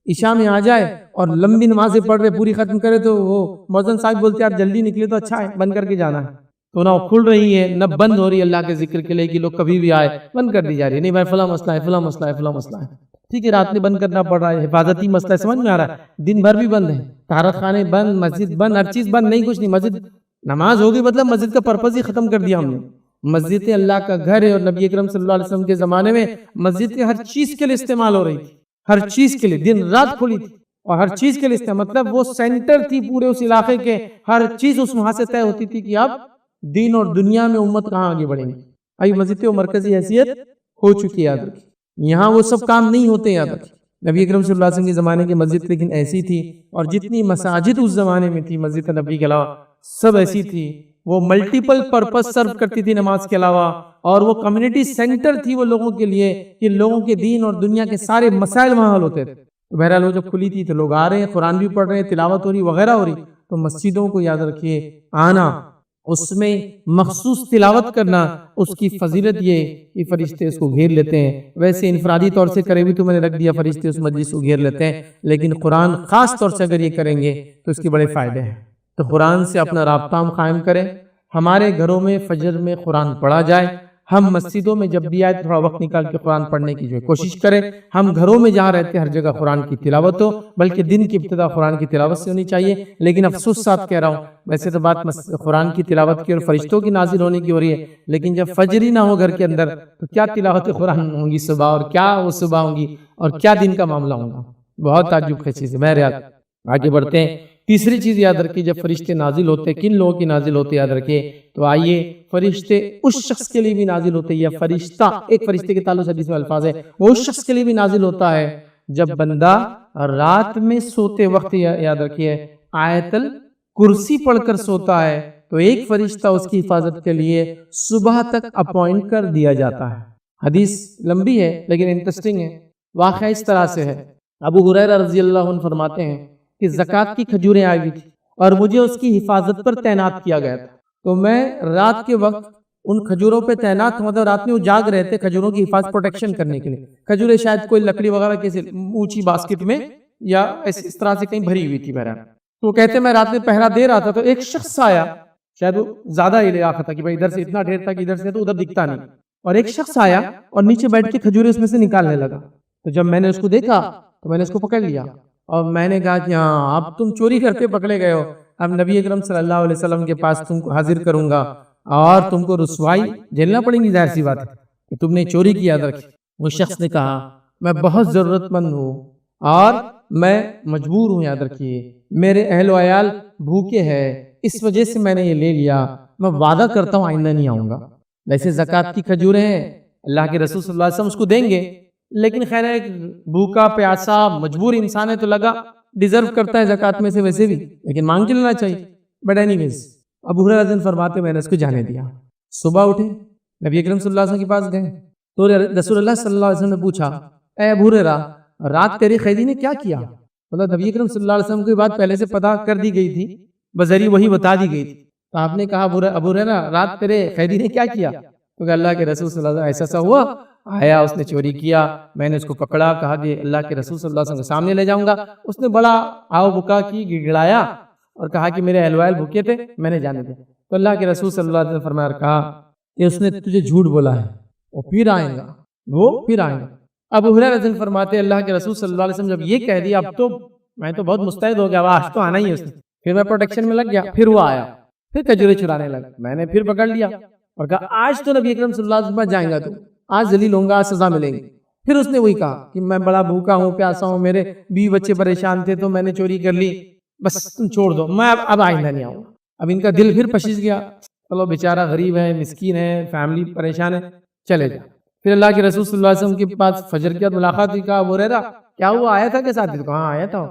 عشاء میں آ جائے اور لمبی نمازیں پڑھ رہے پوری ختم کرے تو وہ مؤذن صاحب بولتے ہیں آپ جلدی نکلے تو اچھا ہے، بند کر کے جانا ہے. تو نہ وہ کھل رہی ہے نہ بند ہو رہی ہے اللہ کے ذکر کے لیے کہ لوگ کبھی بھی آئے، بند کر دی جا رہی ہے. نہیں بھائی فلاں مسئلہ ہے، فلاں مسئلہ ہے، فلاں مسئلہ ہے. ٹھیک ہے رات میں بند کرنا پڑ رہا ہے، حفاظتی مسئلہ ہے، سمجھ میں آ رہا ہے. دن بھر بھی بند ہے، طہارت خانے بند، مسجد بند، ہر چیز بند، نہیں کچھ نہیں. مسجد نماز ہوگی مطلب مسجد کا پرپز ہی ختم کر دیا ہم نے. مسجد اللہ کا گھر ہے اور نبی اکرم صلی اللہ علیہ وسلم کے زمانے میں مسجد کے ہر چیز کے لیے استعمال ہو رہی تھی، ہر چیز کے لیے دن رات کھلی تھی اور ہر چیز کے لیے استعمال، مطلب وہ سینٹر تھی پورے اس علاقے کے. ہر چیز اس وہاں سے طے ہوتی تھی کہ اب دین اور دنیا میں امت کہاں آگے بڑھیں گی. ابھی مسجد کی مرکزی حیثیت ہو چکی ہے. یاد رکھیں یہاں وہ سب کام نہیں ہوتے. یاد رکھیں نبی اکرم صلی اللہ علیہ وسلم کے زمانے کی مسجد لیکن ایسی تھی، اور جتنی مساجد اس زمانے میں تھی مسجد نبی کے علاوہ سب ایسی تھی. وہ ملٹیپل پرپس سرو کرتی تھی نماز کے علاوہ، اور وہ کمیونٹی سینٹر تھی وہ لوگوں کے لیے کہ لوگوں کے دین اور دنیا کے سارے مسائل وہاں حل ہوتے تھے. بہرحال وہ جب کھلی تھی تو لوگ آ رہے ہیں، قرآن بھی پڑھ رہے ہیں، تلاوت ہو رہی وغیرہ ہو رہی. تو مسجدوں کو یاد رکھیے آنا، اس میں مخصوص تلاوت کرنا، اس کی فضیلت یہ کہ فرشتے اس کو گھیر لیتے ہیں. ویسے انفرادی طور سے کرے بھی تو میں نے رکھ دیا، فرشتے اس مجلس کو گھیر لیتے ہیں، لیکن قرآن خاص طور سے اگر یہ کریں گے تو اس کے بڑے فائدے ہیں. تو قرآن سے اپنا رابطہ ہم قائم کریں. ہمارے گھروں میں فجر میں قرآن پڑھا جائے. ہم مسجدوں میں جب بھی آئے تھوڑا وقت نکال کے قرآن پڑھنے کی جو کوشش کریں. ہم گھروں میں جہاں رہتے ہر جگہ قرآن کی تلاوت ہو، بلکہ دن کی ابتدا قرآن کی تلاوت سے ہونی چاہیے. لیکن افسوس ساتھ کہہ رہا ہوں، ویسے تو بات قرآن کی تلاوت کی اور فرشتوں کی نازل ہونے کی ہو رہی ہے، لیکن جب فجر ہی نہ ہو گھر کے اندر تو کیا تلاوت قرآن ہوں گی صبح، اور کیا وہ صبح ہوں گی، اور کیا دن کا معاملہ ہوگا. بہت تعجب کی چیز ہے. بہرحال آگے بڑھتے ہیں. تیسری چیز یاد رکھیے، جب فرشتے نازل ہوتے کن لوگوں کی نازل ہوتے یاد رکھیے. تو آئیے فرشتے اس شخص کے لیے بھی نازل ہوتے، یا فرشتہ ایک فرشتے کے تعلق سے حدیث میں الفاظ ہے، وہ اس شخص کے لیے بھی نازل ہوتا ہے جب بندہ رات میں سوتے وقت یاد رکھیے آیت الکرسی پڑھ کر سوتا ہے تو ایک فرشتہ اس کی حفاظت کے لیے صبح تک اپوائنٹ کر دیا جاتا ہے. حدیث لمبی ہے لیکن انٹرسٹنگ ہے. واقعہ اس طرح سے ہے، ابو ہریرہ رضی اللہ عنہ فرماتے ہیں کہ زکوٰۃ کی کھجوریں آئی ہوئی تھی اور مجھے اس کی حفاظت پر تعینات کیا گیا تھا. تو میں رات کے وقت ان کھجوروں پہ تعینات ہوں، مطلب رات میں وہ جاگ رہے تھے کھجوروں کی حفاظت پروٹیکشن کرنے کے لیے. کھجوریں شاید کوئی لکڑی وغیرہ کسی اونچی باسکٹ میں یا اس طرح سے کہیں بھری ہوئی تھی. بہرحال تو کہتے میں رات میں پہرا دے رہا تھا تو ایک شخص آیا، شاید وہ زیادہ ہی لے رہا تھا کہ بھائی ادھر سے اتنا ڈھیر تھا کہ ادھر سے تو ادھر دکھتا نہیں، اور ایک شخص آیا اور نیچے بیٹھ کے کھجوریں اس میں سے نکالنے لگا. تو جب میں نے اس کو دیکھا تو میں نے اس کو پکڑ لیا اور میں نے کہا کہ ہاں اب تم چوری کرتے پکڑے گئے ہو، اب نبی اکرم صلی اللہ علیہ وسلم کے پاس تم کو حاضر کروں گا اور تم کو رسوائی جھیلنا پڑیں گی. ظاہر سی بات ہے کہ تم نے چوری کی. یاد رکھی وہ شخص نے کہا میں بہت ضرورت مند ہوں اور میں مجبور ہوں، یاد رکھیے میرے اہل و عیال بھوکے ہیں، اس وجہ سے میں نے یہ لے لیا، میں وعدہ کرتا ہوں آئندہ نہیں آؤں گا. ویسے زکوٰۃ کی کھجوریں ہیں، اللہ کے رسول صلی اللہ علیہ وسلم اس کو دیں گے، لیکن خیر ایک بھوکا پیاسا مجبور انسان ہے تو لگا ڈیزرو کرتا ہے زکوٰۃ میں سے ویسے بھی، لیکن مانگ کے لینا چاہیے. بٹ اینی ویز ابو ہریرہ رضی اللہ عنہ فرماتے میں نے اس کو جانے دیا. صبح اٹھے نبی اکرم صلی اللہ علیہ وسلم کے پاس گئے تو رسول اللہ صلی اللہ علیہ وسلم نے پوچھا اے ابو ہریرہ رات تیری قیدی نے کیا کیا؟ مطلب نبی اکرم صلی اللہ علیہ وسلم کی بات پہلے سے پتہ کر دی گئی تھی، بذریعہ وہی بتا دی گئی تھی. تو آپ نے کہا ابو ہریرہ رات تیرے قیدی نے کیا کیا؟ تو کہ اللہ کے رسول صلی اللہ علیہ وسلم ایسا ہوا، آیا اس نے چوری کیا، میں نے اس کو پکڑا، کہا کہ اللہ کے رسول صلی اللہ علیہ وسلم کے سامنے لے جاؤں گا. اس نے بڑا آؤ بکا کی، گڑگڑایا اور کہا کہ میرے اہل وعیال بھوکے تھے، میں نے جانے دیا. تو اللہ کے رسول صلی اللہ علیہ وسلم نے فرمایا کہا کہ اس نے تجھے جھوٹ بولا ہے، وہ پھر آئیں گا، وہ پھر آئیں گا. ابو ہریرہ رضی اللہ عنہ فرماتے اللہ کے رسول صلی اللہ علیہ وسلم جب یہ کہہ دیا اب تو میں تو بہت مستعد ہو گیا، آج تو آنا ہی ہے اس نے. پھر میں پروٹیکشن میں لگ گیا. پھر وہ آیا، پھر کھجوریں چرانے لگا، میں نے پھر پکڑ لیا اور کہا آج تو نبی اکرم صلی اللہ علیہ وسلم جائیں گا، تو آج ذلیل ہوں گا، سزا ملیں گی. پھر اس نے وہی کہا کہ میں بڑا بھوکا ہوں، پیاسا ہوں، میرے بیوی بچے پریشان تھے تو میں نے چوری کر لی، بس تم چھوڑ دو، میں اب آئندہ نہیں آؤں. اب ان کا دل پھر پشش گیا، چلو بیچارہ غریب ہے، مسکین ہے، فیملی پریشان ہے، چلے جا. پھر اللہ کے رسول صلی اللہ علیہ وسلم کے پاس فجر کی ملاقات ہوئی. کہا ابو ہریرہ کیا ہوا، آیا تھا کے ساتھ؟ تو کہا آیا تھا.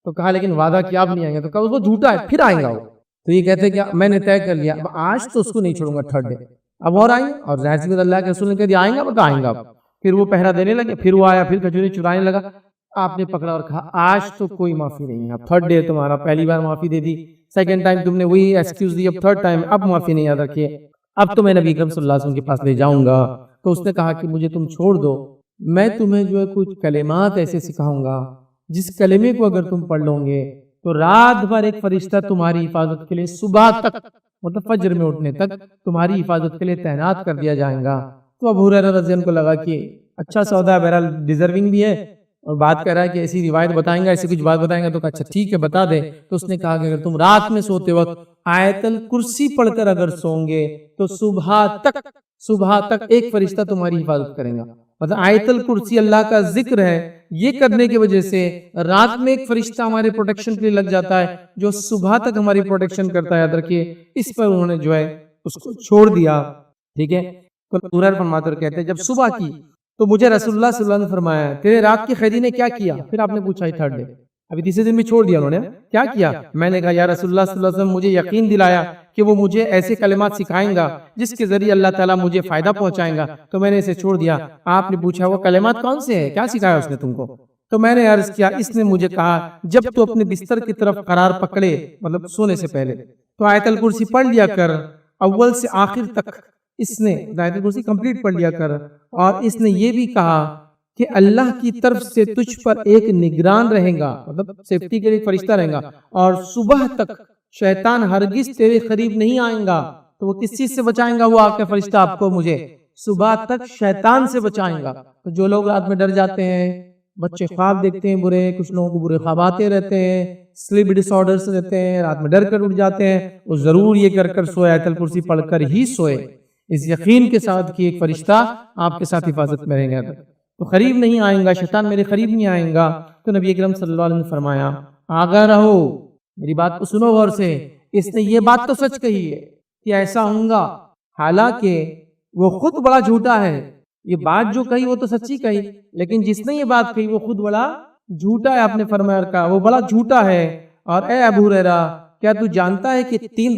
تو کہا لیکن وعدہ کیا اب نہیں آئیں گے؟ تو کہا وہ جھوٹا ہے، پھر آئیں گا وہ. تو یہ کہتے کہ میں نے طے کر لیا اب آج تو اس کو نہیں چھوڑوں گا، تھرڈ ڈے اب اور آئیں. اور ظاہر سی بات اللہ کے رسول نے کہہ دیا آئیں گا، وہ آئیں گا. پھر وہ پہرا دینے لگے، پھر وہ آیا، پھر کھجوریں چرانے لگا. آپ نے پکڑا اور کہا آج تو کوئی معافی نہیں ہے، اب تھرڈ ڈے تمہارا، پہلی بار معافی دے دی، سیکنڈ ٹائم تم نے وہی ایکسکیوز دی، اب تھرڈ ٹائم اب معافی نہیں. یاد رکھیے اب تو میں نبی اکرم صلی اللہ علیہ وسلم کے پاس لے جاؤں گا. تو اس نے کہا کہ مجھے تم چھوڑ دو، میں تمہیں جو ہے کچھ کلمات ایسے سکھاؤں گا جس کلمے کو اگر تم پڑھ لو گے تو رات بھر ایک فرشتہ تمہاری حفاظت کے لیے صبح تک، مطلب فجر میں اٹھنے تک تمہاری حفاظت کے لیے تعینات کر دیا جائے گا. تو ابو ہریرہ رضی اللہ عنہ کو لگا کہ اچھا سودا ہے، بہرحال ڈیزرونگ بھی ہے، اور بات کر رہا ہے کہ ایسی روایت بتائیں گا، ایسی کچھ بات بتائیں گا. تو کہا اچھا ٹھیک ہے بتا دے. تو اس نے کہا کہ اگر تم رات میں سوتے وقت آیت الکرسی پڑھ کر اگر سوؤں گے تو صبح تک ایک فرشتہ تمہاری حفاظت کرے گا. مطلب آیت الکرسی اللہ کا ذکر ہے، یہ کرنے کی وجہ سے رات میں ایک فرشتہ ہمارے پروٹیکشن کے لیے لگ جاتا ہے جو صبح تک ہماری پروٹیکشن کرتا ہے. یاد رکھیے اس پر انہوں نے جو ہے اس کو چھوڑ دیا. ٹھیک ہے. تو فرماتے اور کہتے ہیں جب صبح کی تو مجھے رسول اللہ صلی اللہ علیہ وسلم نے فرمایا تیرے رات کی خیری نے کیا کیا. پھر آپ نے پوچھا ہی تھرڈ ڈے، ابھی تیسرے دن بھی چھوڑ دیا انہوں نے، کیا کیا؟ میں نے کہا یا رسول اللہ صلی اللہ علیہ وسلم مجھے یقین دلایا کہ وہ مجھے ایسے کلمات سکھائیں گا جس کے ذریعے اللہ تعالیٰ مجھے فائدہ پہنچائیں گا، تو میں نے اسے چھوڑ دیا. آپ نے پوچھا وہ کلمات کون سے ہیں، کیا سکھایا اس نے تم کو؟ تو میں نے عرض کیا اس نے مجھے کہا جب تو اپنے بستر کی طرف قرار پکڑے، مطلب سونے سے پہلے، تو آیت الکرسی پڑھ لیا کر اول سے آخر تک. اس نے آیت الکرسی کمپلیٹ پڑھ لیا کر، اور اس نے یہ بھی کہا کہ اللہ کی طرف سے تجھ پر ایک نگران رہے گا، مطلب سیفٹی کے لیے فرشتہ رہے گا، اور صبح تک شیطان ہرگز تیرے قریب نہیں آئیں گا. تو وہ کس چیز سے بچائیں گا؟ وہ آپ کا فرشتہ آپ کو مجھے صبح تک شیطان سے بچائیں گا. تو جو لوگ رات میں ڈر جاتے ہیں، بچے خواب دیکھتے ہیں برے، کچھ لوگوں کو برے خواب آتے رہتے ہیں، سلیپ ڈس آرڈرز رہتے ہیں، رات میں ڈر کر اٹھ جاتے ہیں، وہ ضرور یہ کر کر سوئے، آیت الکرسی پڑھ کر ہی سوئے، اس یقین کے ساتھ کہ ایک فرشتہ آپ کے ساتھ حفاظت میں رہیں گا، تو قریب نہیں آئیں گا، شیطان میرے قریب نہیں آئیں گا. تو نبی اکرم صلی اللہ علیہ وسلم نے فرمایا آگاہ رہو، میری بات کو سنو غور سے، اس نے یہ بات تو سچ کہی ہے کہ ایسا ہوں گا، حالانکہ وہ خود بڑا جھوٹا ہے. یہ بات جو کہی وہ تو سچی کہی، لیکن جس نے یہ بات کہی وہ خود بڑا جھوٹا ہے. آپ نے فرمایا کہا وہ بڑا جھوٹا ہے. اور اے ابو ہریرہ کیا تو جانتا ہے کہ 3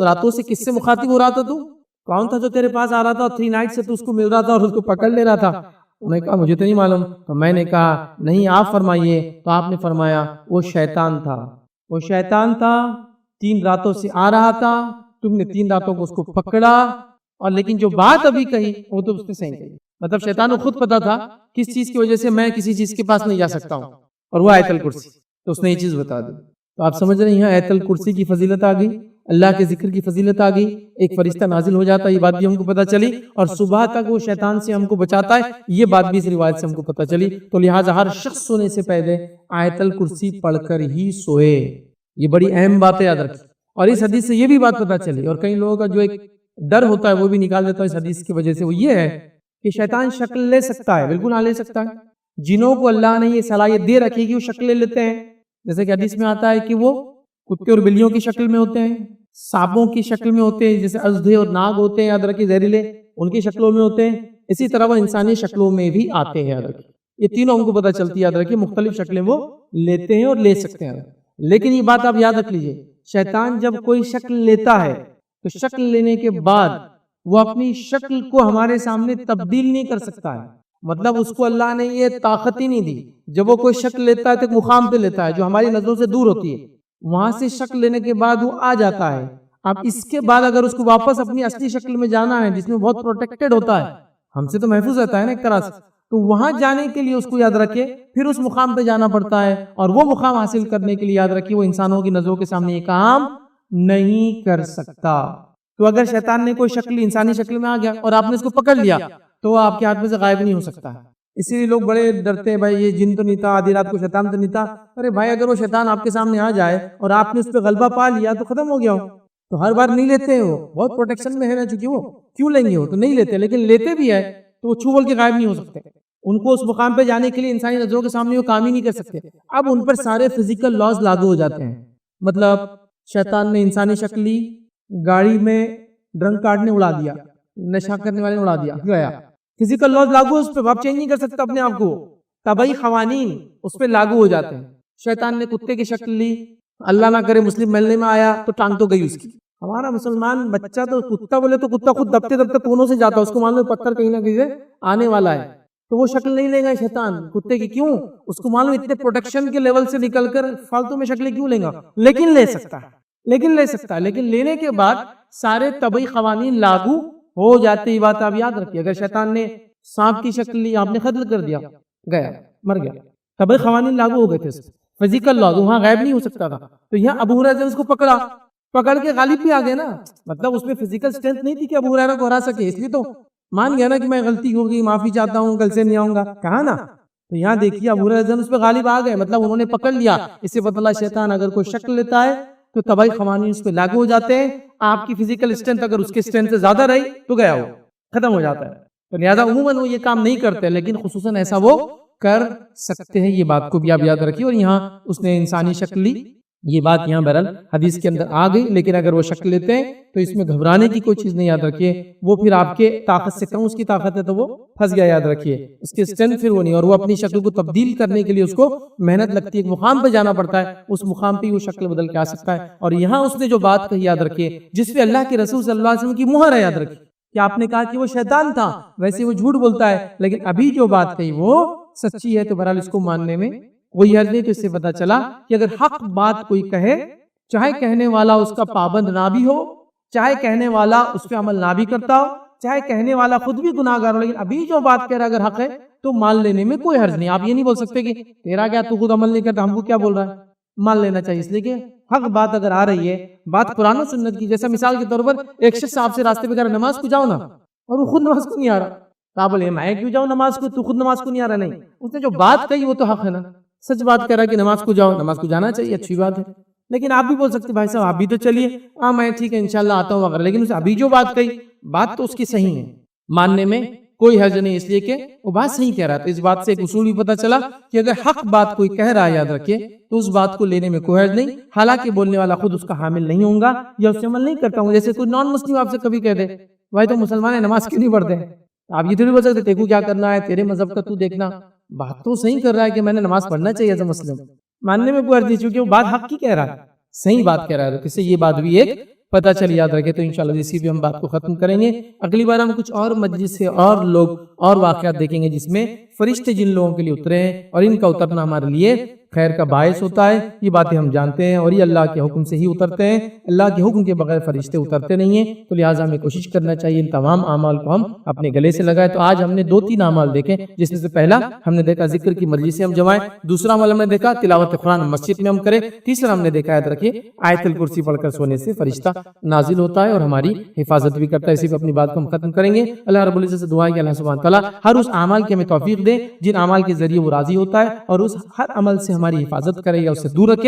راتوں سے کس سے مخاطب ہو رہا تھا؟ تو کون تھا جو تیرے پاس آ رہا تھا اور 3 نائٹ سے تو اس کو مل رہا تھا اور اس کو پکڑ لے رہا تھا؟ انہوں نے کہا مجھے تو نہیں معلوم. تو میں نے کہا نہیں آپ فرمائیے. تو آپ نے فرمایا وہ شیطان تھا، وہ شیطان تھا، 3 راتوں سے آ رہا تھا، تم نے 3 راتوں کو اس کو پکڑا، اور لیکن جو بات ابھی کہی وہ تو اس نے صحیح کہی. مطلب شیطان کو خود پتا تھا کس چیز کی وجہ سے میں کسی چیز کے پاس نہیں جا سکتا ہوں، اور وہ آیت الکرسی، تو اس نے یہ چیز بتا دی. تو آپ سمجھ رہے ہیں یہاں آیت الکرسی کی فضیلت آ گئی، اللہ کے ذکر کی فضیلت آ گئی، ایک فرشتہ نازل ہو جاتا ہے، یہ بات بھی ہم کو پتہ چلی، اور صبح تک وہ شیطان سے ہم کو بچاتا ہے، یہ بات بھی اس روایت سے ہم کو پتہ چلی. تو لہٰذا ہر شخص سونے سے پہلے آیت الکرسی پڑھ کر ہی سوئے. یہ بڑی اہم بات ہے، یاد رکھیں. اور اس حدیث سے یہ بھی بات پتہ چلی، اور کئی لوگوں کا جو ایک ڈر ہوتا ہے وہ بھی نکال دیتا ہے اس حدیث کی وجہ سے، وہ یہ ہے کہ شیطان شکل لے سکتا ہے، بالکل لے سکتا ہے. جنوں کو اللہ نے یہ صلاحیت دے رکھی کہ وہ شکل لے لیتے ہیں، جیسے کہ حدیث میں آتا ہے کہ وہ کتے اور بلیوں کی شکل میں ہوتے ہیں، سانپوں کی شکل میں ہوتے ہیں، جیسے اژدھے اور ناگ ہوتے ہیں، یاد رکھیے زہریلے، ان کی شکلوں میں ہوتے ہیں. اسی طرح وہ انسانی شکلوں میں بھی آتے ہیں، یاد رکھیے. یہ تینوں ہم کو پتہ چلتی ہے، یاد رکھیے مختلف شکلیں وہ لیتے ہیں اور لے سکتے ہیں. لیکن یہ بات آپ یاد رکھ لیجئے، شیطان جب کوئی شکل لیتا ہے تو شکل لینے کے بعد وہ اپنی شکل کو ہمارے سامنے تبدیل نہیں کر سکتا ہے. مطلب اس کو اللہ نے یہ طاقت ہی نہیں دی. جب وہ کوئی شکل لیتا ہے تو ایک مقام پہ لیتا ہے جو ہماری نظروں سے دور ہوتی ہے، وہاں سے شکل لینے کے بعد وہ آ جاتا ہے. اب اس کے بعد اگر اس کو واپس اپنی اصلی شکل میں جانا ہے جس میں بہت پروٹیکٹڈ ہوتا ہے، ہم سے تو محفوظ رہتا ہے نا ایک طرح سے، تو وہاں جانے کے لیے اس کو یاد رکھے پھر اس مقام پہ جانا پڑتا ہے، اور وہ مقام حاصل کرنے کے لیے یاد رکھیے وہ انسانوں کی نظروں کے سامنے یہ کام نہیں کر سکتا. تو اگر شیطان نے کوئی شکل انسانی شکل میں آ گیا اور آپ نے اس کو پکڑ لیا تو وہ آپ کے ہاتھ میں سے غائب نہیں ہو سکتا. اسی لیے لوگ بڑے ڈرتے ہیں، بھائی یہ جن تو نہیں تھا، آدھی رات کو شیطان تو نہیں تھا. ارے بھائی اگر وہ شیطان آپ کے سامنے آ جائے اور آپ نے اس پہ غلبہ پا لیا تو ختم ہو گیا ہو. تو ہر بار نہیں لیتے ہیں، وہ بہت پروٹیکشن میں ہے نا، چونکہ وہ کیوں لیں گے، وہ تو نہیں لیتے، لیکن لیتے بھی ہے تو وہ چھو بول کے غائب نہیں ہو سکتے. ان کو اس مقام پہ جانے کے لیے انسانی نظروں کے سامنے وہ کام ہی نہیں کر سکتے. اب ان پر سارے فزیکل لاز لاگو ہو جاتے ہیں. مطلب شیطان نے انسانی شکل لی، گاڑی میں ڈرنک کارڈ نے اڑا دیا، نشہ کرنے والے نے اڑا دیا، گیا. فزیکل لاز لاگو اس پہ، آپ چینج نہیں کر سکتا اپنے آپ کو. طبعی قوانین اس پہ لاگو ہو جاتے ہیں. شیطان نے کتے کی شکل لی، اللہ نہ کرے مسلم محلے میں آیا تو ٹانگ تو گئی اس کی. ہمارا مسلمان بچہ تو کتا بولے تو کتا خود دبتے دبتے کونوں سے جاتا، اس کو معلوم ہے پتھر کہیں نہ کہیں سے آنے والا ہے، تو وہ شکل نہیں لے گا شیطان کتے کی. کیوں؟ اس کو معلوم اتنے پروٹیکشن کے لیول سے نکل کر فالتو میں شکلیں کیوں لیں گا، لیکن لے سکتا ہے. لیکن لے سکتا ہے، لیکن لینے کے بعد سارے طبعی قوانین لاگو ہو جاتے. یہ بات آپ یاد رکھیے. اگر شیطان نے سانپ کی شکل لی، آپ نے قتل کر دیا، گیا، مر گیا، طبعی قوانین لاگو ہو گئے تھے، فزیکل لاگ وہاں غائب نہیں ہو سکتا تھا. تو یہاں ابو ہریرہ نے اس کو پکڑ کے غالب بھی آ گئے نا. مطلب اس میں فزیکل اسٹرینتھ نہیں تھی کہ ابو ہریرہ کو ہرا سکے، اس لیے تو مان گیا نا کہ میں غلطی ہو گئی، معافی چاہتا ہوں، کل سے نہیں آؤں گا، کہا نا. تو یہاں دیکھیے ابو ہریرہ اس پہ غالب آ گئے، مطلب انہوں نے پکڑ لیا. اس سے پتہ چلا شیطان اگر کوئی شکل لیتا ہے تو طبعی قوانین اس پہ لاگو ہو جاتے ہیں. آپ کی فزیکل اسٹرینتھ اگر اس کے اسٹرینتھ سے زیادہ رہی تو گیا وہ ختم ہو جاتا ہے. تو لہٰذا عموماً وہ یہ کام نہیں کرتے، لیکن خصوصاً ایسا وہ کر سکتے ہیں. یہ بات کو بھی آپ یاد رکھیے. اور یہاں اس نے انسانی شکل لی، یہ بات یہاں بہرحال حدیث کے اندر آ گئی. لیکن اگر وہ شکل لیتے ہیں تو اس میں گھبرانے کی کوئی چیز نہیں. یاد رکھیے وہ پھر آپ کے طاقت سے کم اس کی طاقت ہے تو وہ پھنس گیا. یاد رکھیے اس کی اسٹرینتھ پھر وہ نہیں، اور وہ اپنی شکل کو تبدیل کرنے کے لیے اس کو محنت لگتی ہے. ایک مقام پہ جانا پڑتا ہے، اس مقام پہ وہ شکل بدل کے آ سکتا ہے. اور یہاں اس نے جو بات کہی، یاد رکھیے، جس پہ اللہ کے رسول صلی اللہ علیہ وسلم کی مہر ہے. یاد رکھیے کہ آپ نے کہا کہ وہ شیطان تھا، ویسے وہ جھوٹ بولتا ہے، لیکن ابھی جو بات کہی وہ سچی ہے. تو بہرحال اس کو ماننے میں کوئی حرج نہیں. تو اس سے پتہ چلا کہ اگر حق بات کوئی کہے، چاہے کہنے والا اس کا پابند نہ بھی ہو، چاہے کہنے والا اس پہ عمل نہ بھی کرتا ہو، چاہے کہنے والا خود بھی گناہ گار ہو، لیکن ابھی جو بات کہہ رہا ہے اگر حق ہے تو مان لینے میں کوئی حرج نہیں. آپ یہ نہیں بول سکتے کہ تیرا کیا، تو خود عمل نہیں کرتا، ہم کو کیا بول رہا ہے. مان لینا چاہیے. اس لیے کہ حق بات اگر آ رہی ہے، بات قرآن و سنت کی، جیسا مثال کے طور پر ایک شخص آپ سے راستے پہ کہہ رہا نماز کو جاؤ نا، اور وہ خود نماز کو نہیں آ رہا، تو آپ بولے میں کیوں جاؤں نماز کو، تو خود نماز کو نہیں آ رہا. نہیں، اس نے جو بات کہی وہ تو حق ہے نا. سچ بات کہہ رہا ہے کہ نماز کو جاؤ، نماز کو جانا چاہیے، اچھی بات ہے. لیکن آپ بھی بول سکتے بھائی صاحب آپ بھی تو چلیے، ہاں میں ٹھیک ہے انشاءاللہ آتا ہوں وغیرہ. لیکن اسے ابھی جو بات کہی، بات تو اس کی صحیح ہے، ماننے میں کوئی حرج نہیں. اس لیے کہ وہ بات صحیح کہہ رہا تھا. اس بات سے ایک اصول بھی پتہ چلا کہ اگر حق بات کوئی کہہ رہا ہے، یاد رکھیے، تو اس بات کو لینے میں کوئی حرج نہیں، حالانکہ بولنے والا خود اس کا حامل نہیں ہوں گا یا اس سے عمل نہیں کرتا ہوں. جیسے کوئی نان مسلم آپ سے کبھی کہہ دے بھائی تو مسلمان ہے، نماز کیوں نہیں پڑھتے، آپ یہ تو نہیں بول سکتے تیرے کو کیا کرنا ہے، تیرے مذہب کا تو دیکھنا. بات تو صحیح کر رہا ہے کہ میں نے نماز پڑھنا چاہیے ایز اے مسلم، ماننے میں کوئی حرج نہیں، چونکہ وہ بات حق کی کہہ رہا ہے، صحیح بات کہہ رہا ہے. تو کس سے یہ بات بھی ایک پتہ چل. یاد رکھے. تو انشاءاللہ اسی بھی ہم بات کو ختم کریں گے. اگلی بار ہم کچھ اور مجلس سے اور لوگ اور واقعات دیکھیں گے جس میں فرشتے جن لوگوں کے لیے اترے ہیں اور ان کا اترنا ہمارے لیے خیر کا باعث ہوتا ہے. یہ باتیں ہم جانتے ہیں، اور یہ اللہ کے حکم سے ہی اترتے ہیں. اللہ کے حکم کے بغیر فرشتے اترتے نہیں ہیں. تو لہٰذا ہمیں کوشش کرنا چاہیے ان تمام اعمال کو ہم اپنے گلے سے لگائیں. تو آج ہم نے 2-3 اعمال دیکھے، جس میں سے پہلا ہم نے دیکھا ذکر کی مجلس سے ہم جمائیں، دوسرا عمل ہم نے دیکھا تلاوت قرآن مسجد میں ہم کریں، تیسرا ہم نے دیکھا یاد رکھیے آیت الکرسی پڑھ کر سونے سے فرشتہ نازل ہوتا ہے اور ہماری حفاظت بھی کرتا ہے. اسی پہ اپنی بات کو ہم ختم کریں گے. اللہ رب العزت سے دعا ہے کہ اللہ سبحانہ تعالیٰ ہر اس اعمال کی ہمیں توفیق دے جن اعمال کے ذریعے وہ راضی ہوتا ہے، اور اس ہر عمل سے ہماری حفاظت کرے یا اس سے دور رکھے.